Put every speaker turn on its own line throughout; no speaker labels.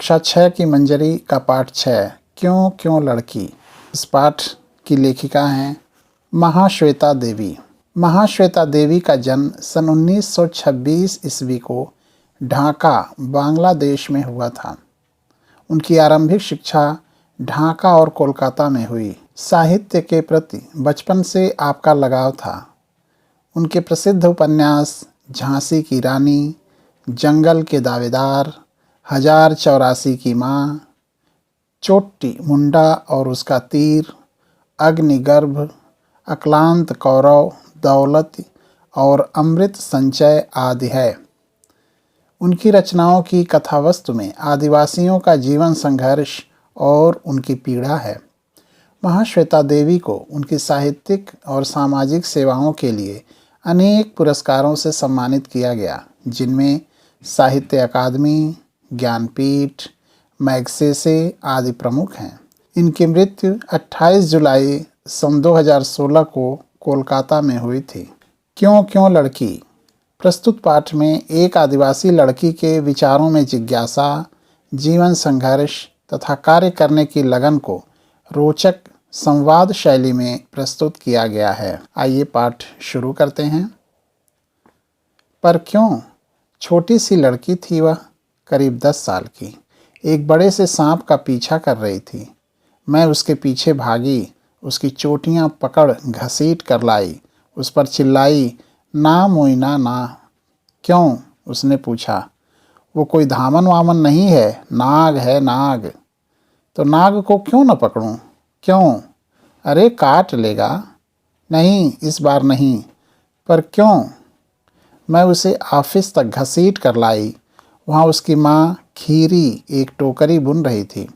कक्षा 6 की मंजरी का पाठ 6 क्यों क्यों लड़की। इस पाठ की लेखिका हैं महाश्वेता देवी। महाश्वेता देवी का जन्म सन 1926 ईस्वी को ढाका बांग्लादेश में हुआ था। उनकी आरंभिक शिक्षा ढाका और कोलकाता में हुई। साहित्य के प्रति बचपन से आपका लगाव था। उनके प्रसिद्ध उपन्यास झांसी की रानी, जंगल के दावेदार, 1084 की माँ, चोटी मुंडा और उसका तीर, अग्निगर्भ, अक्लांत कौरव, दौलत और अमृत संचय आदि है। उनकी रचनाओं की कथावस्तु में आदिवासियों का जीवन संघर्ष और उनकी पीड़ा है। महाश्वेता देवी को उनकी साहित्यिक और सामाजिक सेवाओं के लिए अनेक पुरस्कारों से सम्मानित किया गया, जिनमें साहित्य अकादमी, ज्ञानपीठ, मैग्सेसे आदि प्रमुख हैं। इनकी मृत्यु 28 जुलाई सन 2016 को कोलकाता में हुई थी। क्यों क्यों लड़की। प्रस्तुत पाठ में एक आदिवासी लड़की के विचारों में जिज्ञासा, जीवन संघर्ष तथा कार्य करने की लगन को रोचक संवाद शैली में प्रस्तुत किया गया है। आइए पाठ शुरू करते हैं। पर क्यों। छोटी सी लड़की थी वह, करीब 10 साल की। एक बड़े से सांप का पीछा कर रही थी। मैं उसके पीछे भागी, उसकी चोटियां पकड़ घसीट कर लाई, उस पर चिल्लाई, ना मोइना ना। क्यों, उसने पूछा। वो कोई धामन वामन नहीं है, नाग है नाग। तो नाग को क्यों न पकड़ूं। क्यों। अरे काट लेगा। नहीं, इस बार नहीं। पर क्यों। मैं उसे ऑफिस तक घसीट कर लाई। वहाँ उसकी माँ खीरी एक टोकरी बुन रही थी।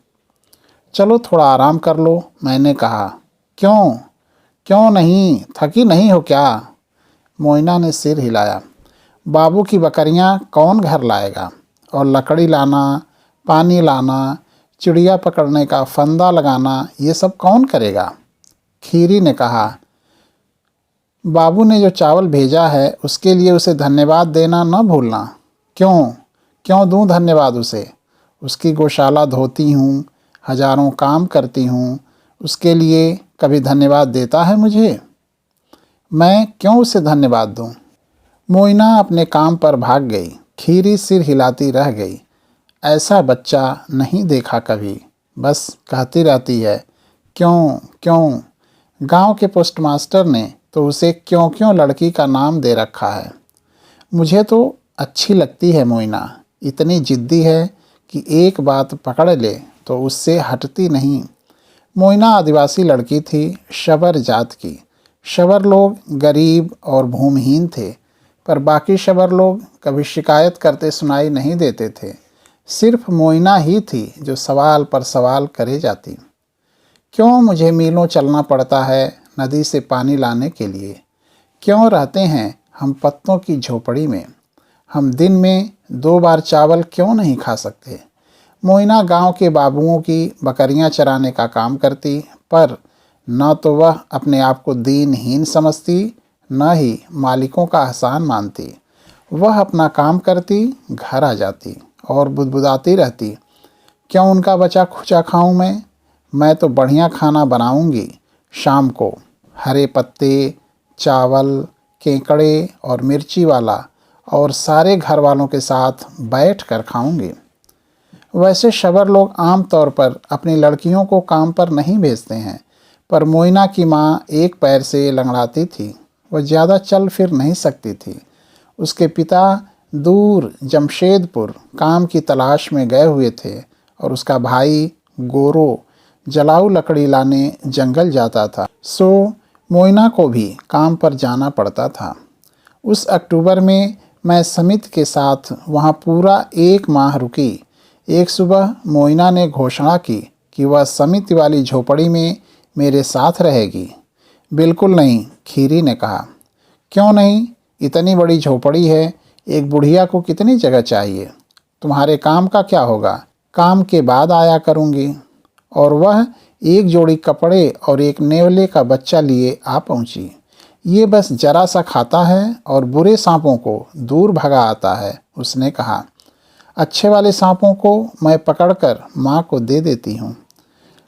चलो थोड़ा आराम कर लो, मैंने कहा। क्यों। क्यों नहीं, थकी नहीं हो क्या। मोइना ने सिर हिलाया। बाबू की बकरियां कौन घर लाएगा, और लकड़ी लाना, पानी लाना, चिड़िया पकड़ने का फंदा लगाना, ये सब कौन करेगा। खीरी ने कहा, बाबू ने जो चावल भेजा है उसके लिए उसे धन्यवाद देना न भूलना। क्यों। क्यों दूं धन्यवाद उसे। उसकी गौशाला धोती हूँ, हजारों काम करती हूँ, उसके लिए कभी धन्यवाद देता है मुझे। मैं क्यों उसे धन्यवाद दूं। मोइना अपने काम पर भाग गई। खीरी सिर हिलाती रह गई। ऐसा बच्चा नहीं देखा कभी, बस कहती रहती है क्यों क्यों। गांव के पोस्टमास्टर ने तो उसे क्यों क्यों लड़की का नाम दे रखा है। मुझे तो अच्छी लगती है मोइना, इतनी जिद्दी है कि एक बात पकड़ ले तो उससे हटती नहीं। मोइना आदिवासी लड़की थी, शबर जात की। शबर लोग गरीब और भूमिहीन थे, पर बाकी शबर लोग कभी शिकायत करते सुनाई नहीं देते थे। सिर्फ मोइना ही थी जो सवाल पर सवाल करे जाती। क्यों मुझे मीलों चलना पड़ता है नदी से पानी लाने के लिए। क्यों रहते हैं हम पत्तों की झोपड़ी में। हम दिन में 2 बार चावल क्यों नहीं खा सकते। मोइना गांव के बाबुओं की बकरियां चराने का काम करती, पर न तो वह अपने आप को दीनहीन समझती, न ही मालिकों का एहसान मानती। वह अपना काम करती, घर आ जाती और बुदबुदाती रहती, क्यों उनका बचा खुचा खाऊं मैं तो बढ़िया खाना बनाऊंगी। शाम को हरे पत्ते, चावल, केकड़े और मिर्ची वाला, और सारे घर वालों के साथ बैठ कर खाऊंगी। वैसे शबर लोग आम तौर पर अपनी लड़कियों को काम पर नहीं भेजते हैं, पर मोइना की माँ एक पैर से लंगड़ाती थी। वह ज़्यादा चल फिर नहीं सकती थी। उसके पिता दूर जमशेदपुर काम की तलाश में गए हुए थे, और उसका भाई गोरो जलाऊ लकड़ी लाने जंगल जाता था। सो मोइना को भी काम पर जाना पड़ता था। उस अक्टूबर में मैं समित के साथ वहाँ पूरा 1 माह रुकी। एक सुबह मोइना ने घोषणा की कि वह समिति वाली झोपड़ी में मेरे साथ रहेगी। बिल्कुल नहीं, खीरी ने कहा। क्यों नहीं, इतनी बड़ी झोपड़ी है, एक बुढ़िया को कितनी जगह चाहिए। तुम्हारे काम का क्या होगा। काम के बाद आया करूँगी। और वह एक जोड़ी कपड़े और एक नेवले का बच्चा लिए आ पहुँची। ये बस जरा सा खाता है और बुरे सांपों को दूर भगा आता है, उसने कहा। अच्छे वाले सांपों को मैं पकड़कर माँ को दे देती हूँ।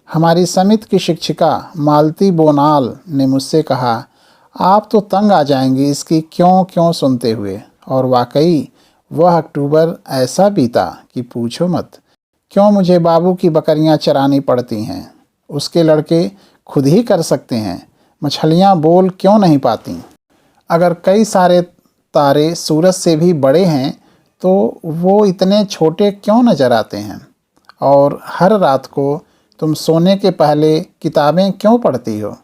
हमारी समिति की शिक्षिका मालती बोनाल ने मुझसे कहा, आप तो तंग आ जाएंगी इसकी क्यों क्यों सुनते हुए। और वाकई वह अक्टूबर ऐसा बीता कि पूछो मत। क्यों मुझे बाबू की बकरियां चरानी पड़ती हैं? उसके लड़के खुद ही कर सकते हैं। मछलियां बोल क्यों नहीं पाती? अगर कई सारे तारे सूरज से भी बड़े हैं तो वो इतने छोटे क्यों नज़र आते हैं? और हर रात को तुम सोने के पहले किताबें क्यों पढ़ती हो?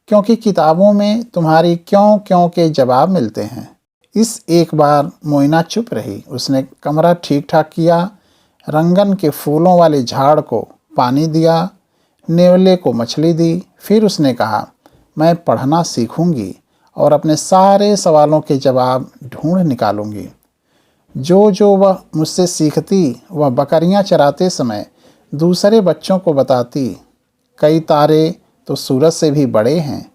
क्योंकि किताबों में तुम्हारी क्यों क्यों के जवाब मिलते हैं। इस एक बार मोइना चुप रही। उसने कमरा ठीक ठाक किया, रंगन के फूलों वाले झाड़ को पानी दिया, नेवले को मछली दी। फिर उसने कहा, मैं पढ़ना सीखूंगी और अपने सारे सवालों के जवाब ढूंढ निकालूंगी। जो वह मुझसे सीखती वह बकरियां चराते समय दूसरे बच्चों को बताती। कई तारे तो सूरज से भी बड़े हैं।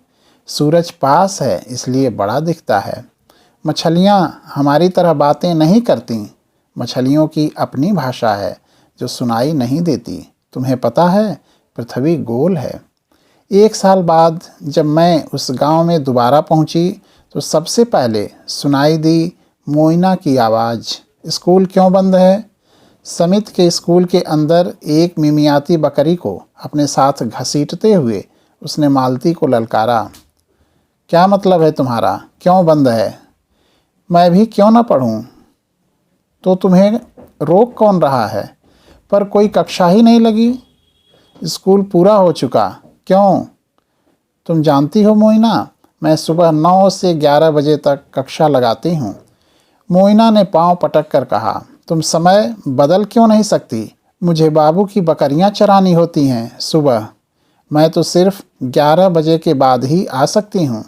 सूरज पास है इसलिए बड़ा दिखता है। मछलियां हमारी तरह बातें नहीं करती। मछलियों की अपनी भाषा है जो सुनाई नहीं देती। तुम्हें पता है पृथ्वी गोल है। 1 साल बाद जब मैं उस गांव में दोबारा पहुंची तो सबसे पहले सुनाई दी मोइना की आवाज़, स्कूल क्यों बंद है? समित के स्कूल के अंदर एक मिमियाती बकरी को अपने साथ घसीटते हुए उसने मालती को ललकारा, क्या मतलब है तुम्हारा? क्यों बंद है? मैं भी क्यों न पढ़ूं? तो तुम्हें रोक कौन रहा है? पर कोई कक्षा ही नहीं लगी। स्कूल पूरा हो चुका। क्यों? तुम जानती हो मोइना, मैं सुबह 9 से 11 बजे तक कक्षा लगाती हूँ। मोइना ने पांव पटक कर कहा, तुम समय बदल क्यों नहीं सकती? मुझे बाबू की बकरियां चरानी होती हैं सुबह। मैं तो सिर्फ 11 बजे के बाद ही आ सकती हूँ।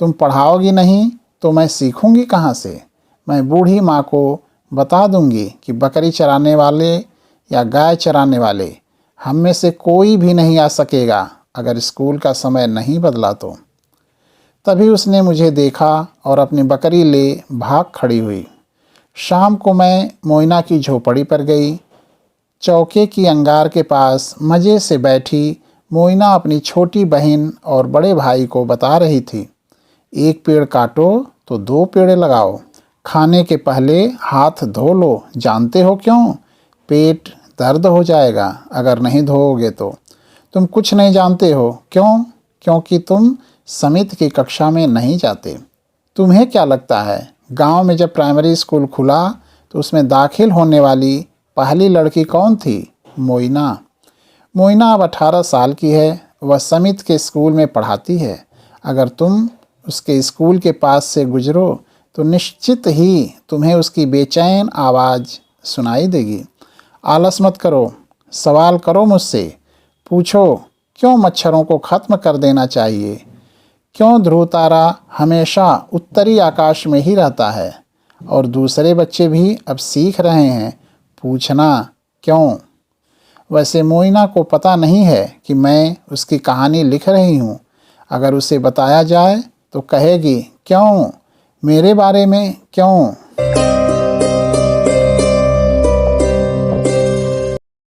तुम पढ़ाओगी नहीं तो मैं सीखूंगी कहाँ से? मैं बूढ़ी माँ को बता दूंगी कि बकरी चराने वाले या गाय चराने वाले हम में से कोई भी नहीं आ सकेगा अगर स्कूल का समय नहीं बदला तो। तभी उसने मुझे देखा और अपनी बकरी ले भाग खड़ी हुई। शाम को मैं मोइना की झोपड़ी पर गई। चौके की अंगार के पास मज़े से बैठी मोइना अपनी छोटी बहन और बड़े भाई को बता रही थी, एक पेड़ काटो तो 2 पेड़ लगाओ। खाने के पहले हाथ धो लो। जानते हो क्यों? पेट दर्द हो जाएगा अगर नहीं धोओगे तो। तुम कुछ नहीं जानते हो। क्यों? क्योंकि तुम समिति की कक्षा में नहीं जाते। तुम्हें क्या लगता है गांव में जब प्राइमरी स्कूल खुला तो उसमें दाखिल होने वाली पहली लड़की कौन थी? मोइना। मोइना अब 18 साल की है। वह समिति के स्कूल में पढ़ाती है। अगर तुम उसके स्कूल के पास से गुजरो तो निश्चित ही तुम्हें उसकी बेचैन आवाज़ सुनाई देगी। आलस मत करो, सवाल करो मुझसे। पूछो, क्यों मच्छरों को ख़त्म कर देना चाहिए? क्यों ध्रुव तारा हमेशा उत्तरी आकाश में ही रहता है? और दूसरे बच्चे भी अब सीख रहे हैं पूछना क्यों। वैसे मोइना को पता नहीं है कि मैं उसकी कहानी लिख रही हूँ। अगर उसे बताया जाए तो कहेगी, क्यों? मेरे बारे में क्यों?